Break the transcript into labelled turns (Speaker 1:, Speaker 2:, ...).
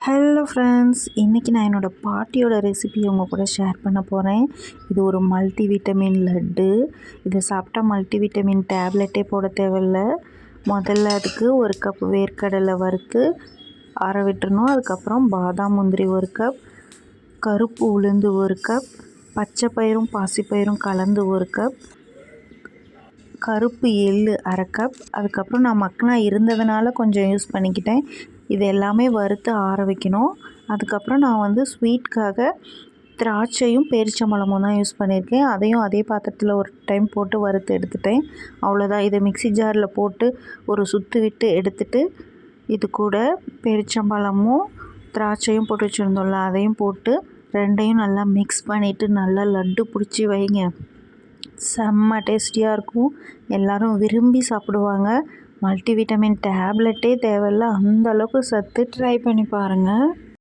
Speaker 1: Hello friends, இன்றைக்கி நான் என்னோடய பாட்டியோட ரெசிபி உங்கள் கூட ஷேர் பண்ண போகிறேன். இது ஒரு மல்டிவிட்டமின் லட்டு. இதை சாப்பிட்டா மல்டிவிட்டமின் டேப்லெட்டே போட தேவையில்ல. முதல்ல அதுக்கு ஒரு கப் வேர்க்கடலை வறுத்து ஆற விட்டுறணும். அதுக்கப்புறம் பாதாம் முந்திரி ஒரு கப், கருப்பு உளுந்து ஒரு கப், பச்சை பயிரும் பாசிப்பயிரும் கலந்து ஒரு கப், கருப்பு எள்ளு அரை கப். அதுக்கப்புறம் நான் மக்னா இருந்ததுனால கொஞ்சம் யூஸ் பண்ணிக்கிட்டேன். இது எல்லாமே வறுத்து ஆற வைக்கணும். அதுக்கப்புறம் நான் ஸ்வீட்காக திராட்சையும் பேரிச்சம்பழமும் தான் யூஸ் பண்ணியிருக்கேன். அதையும் அதே பாத்திரத்தில் ஒரு டைம் போட்டு வறுத்து எடுத்துட்டேன். அவ்வளோதான். இதை மிக்ஸி ஜாரில் போட்டு ஒரு சுற்று விட்டு எடுத்துட்டு, இது கூட பேரிச்சம்பழமும் திராட்சையும் போட்டு வச்சுருந்தோம்ல, அதையும் போட்டு ரெண்டையும் நல்லா மிக்ஸ் பண்ணிவிட்டு நல்லா லட்டு பிடிச்சி வைங்க. செம்ம டேஸ்டியாக இருக்கும். எல்லோரும் விரும்பி சாப்பிடுவாங்க. மல்டிவிட்டமின் டேப்லெட்டே தேவையில்ல, அந்த அளவுக்கு சத்து. ட்ரை பண்ணி பாருங்கள்.